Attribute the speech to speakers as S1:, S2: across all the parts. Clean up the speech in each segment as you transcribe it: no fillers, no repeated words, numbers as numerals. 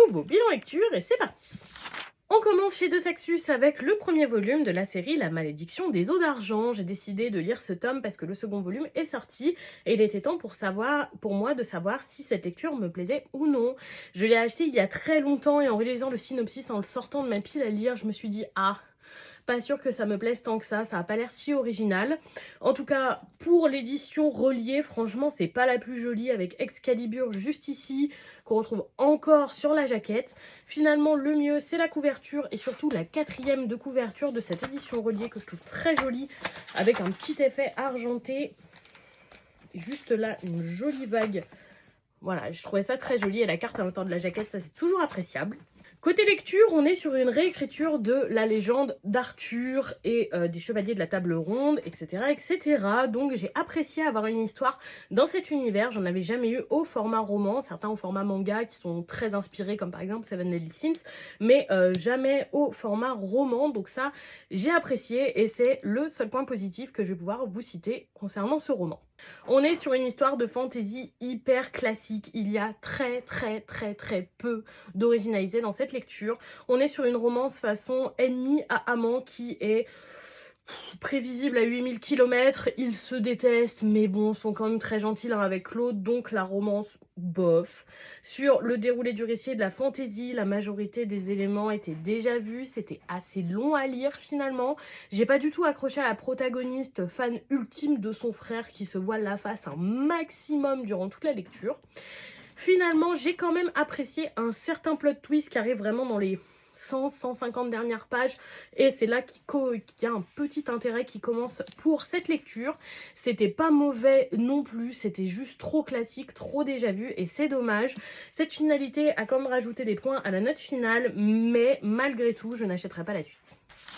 S1: nouveau bilan lecture et c'est parti. On commence chez De Saxus avec le premier volume de la série La Malédiction des Eaux d'Argent. J'ai décidé de lire ce tome parce que le second volume est sorti et il était temps pour moi de savoir si cette lecture me plaisait ou non. Je l'ai acheté il y a très longtemps et en relisant le synopsis, en le sortant de ma pile à lire, je me suis dit « Ah !» Pas sûr que ça me plaise tant que ça a pas l'air si original. En tout cas, pour l'édition reliée, franchement, c'est pas la plus jolie avec Excalibur juste ici, qu'on retrouve encore sur la jaquette. Finalement, le mieux, c'est la couverture et surtout la quatrième de couverture de cette édition reliée que je trouve très jolie, avec un petit effet argenté. Juste là, une jolie vague. Voilà, je trouvais ça très joli et la carte à l'intérieur de la jaquette, ça c'est toujours appréciable. Côté lecture, on est sur une réécriture de la légende d'Arthur et des chevaliers de la table ronde, etc. etc. Donc j'ai apprécié avoir une histoire dans cet univers. J'en avais jamais eu au format roman, certains au format manga qui sont très inspirés, comme par exemple Seven Deadly Sins, mais jamais au format roman. Donc ça, j'ai apprécié et c'est le seul point positif que je vais pouvoir vous citer concernant ce roman. On est sur une histoire de fantasy hyper classique. Il y a très peu d'originalité dans cette lecture. On est sur une romance façon ennemi à amant qui est prévisible à 8000 km. Ils se détestent, mais bon, sont quand même très gentils l'un avec l'autre, donc la romance, bof. Sur le déroulé du récit et de la fantaisie, la majorité des éléments étaient déjà vus, c'était assez long à lire finalement. J'ai pas du tout accroché à la protagoniste, fan ultime de son frère qui se voile la face un maximum durant toute la lecture. Finalement, j'ai quand même apprécié un certain plot twist qui arrive vraiment dans les 100-150 dernières pages et c'est là qu'il y a un petit intérêt qui commence pour cette lecture. C'était pas mauvais non plus, c'était juste trop classique, trop déjà vu et c'est dommage. Cette finalité a quand même rajouté des points à la note finale, mais malgré tout je n'achèterai pas la suite.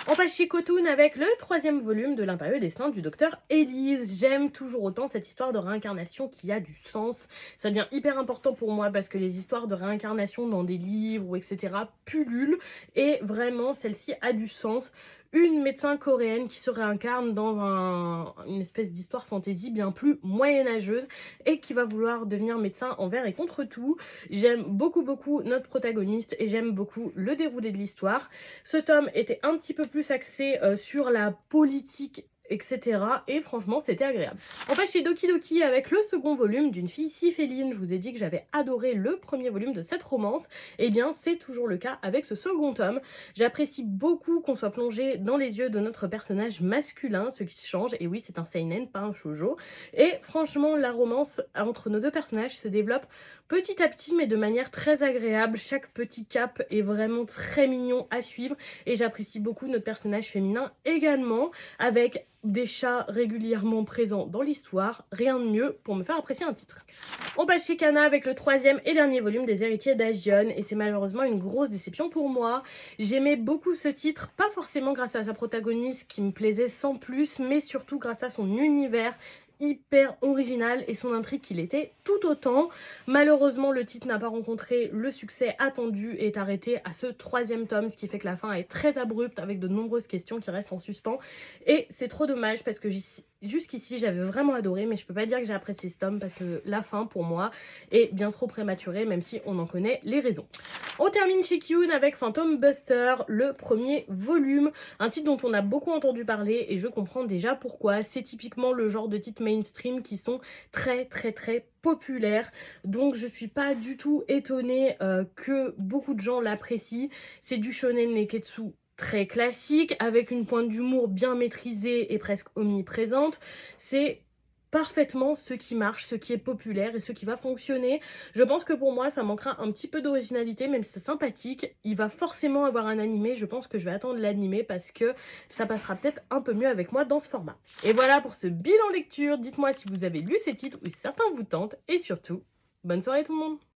S1: On passe chez Kotun avec le troisième volume de l'Impérieux Destin du docteur Elise. J'aime toujours autant cette histoire de réincarnation qui a du sens. Ça devient hyper important pour moi parce que les histoires de réincarnation dans des livres ou etc. pullulent et vraiment celle-ci a du sens. Une médecin coréenne qui se réincarne dans une espèce d'histoire fantasy bien plus moyenâgeuse et qui va vouloir devenir médecin envers et contre tout. J'aime beaucoup notre protagoniste et j'aime beaucoup le déroulé de l'histoire. Ce tome était un petit peu plus axé sur la politique, etc. Et franchement, c'était agréable. On passe chez Doki Doki avec le second volume d'une fille si féline. Je vous ai dit que j'avais adoré le premier volume de cette romance. Et bien, c'est toujours le cas avec ce second tome. J'apprécie beaucoup qu'on soit plongé dans les yeux de notre personnage masculin, ce qui change. Et oui, c'est un seinen, pas un shoujo. Et franchement, la romance entre nos deux personnages se développe petit à petit, mais de manière très agréable. Chaque petit cap est vraiment très mignon à suivre. Et j'apprécie beaucoup notre personnage féminin également, avec des chats régulièrement présents dans l'histoire, rien de mieux pour me faire apprécier un titre. On passe chez Kana avec le troisième et dernier volume des Héritiers d'Agion et c'est malheureusement une grosse déception pour moi. J'aimais beaucoup ce titre, pas forcément grâce à sa protagoniste qui me plaisait sans plus, mais surtout grâce à son univers hyper original et son intrigue qu'il était tout autant. Malheureusement, le titre n'a pas rencontré le succès attendu et est arrêté à ce troisième tome, ce qui fait que la fin est très abrupte avec de nombreuses questions qui restent en suspens et c'est trop dommage parce que jusqu'ici j'avais vraiment adoré, mais je peux pas dire que j'ai apprécié ce tome parce que la fin pour moi est bien trop prématurée, même si on en connaît les raisons. On termine chez Kyun avec Phantom Buster, le premier volume, un titre dont on a beaucoup entendu parler et je comprends déjà pourquoi. C'est typiquement le genre de titres mainstream qui sont très populaires, donc je suis pas du tout étonnée que beaucoup de gens l'apprécient. C'est du shonen neketsu très classique, avec une pointe d'humour bien maîtrisée et presque omniprésente. C'est parfaitement ce qui marche, ce qui est populaire et ce qui va fonctionner. Je pense que pour moi ça manquera un petit peu d'originalité, même si c'est sympathique. Il va forcément avoir un animé, je pense que je vais attendre l'animé parce que ça passera peut-être un peu mieux avec moi dans ce format. Et voilà pour ce bilan lecture, dites-moi si vous avez lu ces titres ou si certains vous tentent et surtout, bonne soirée tout le monde.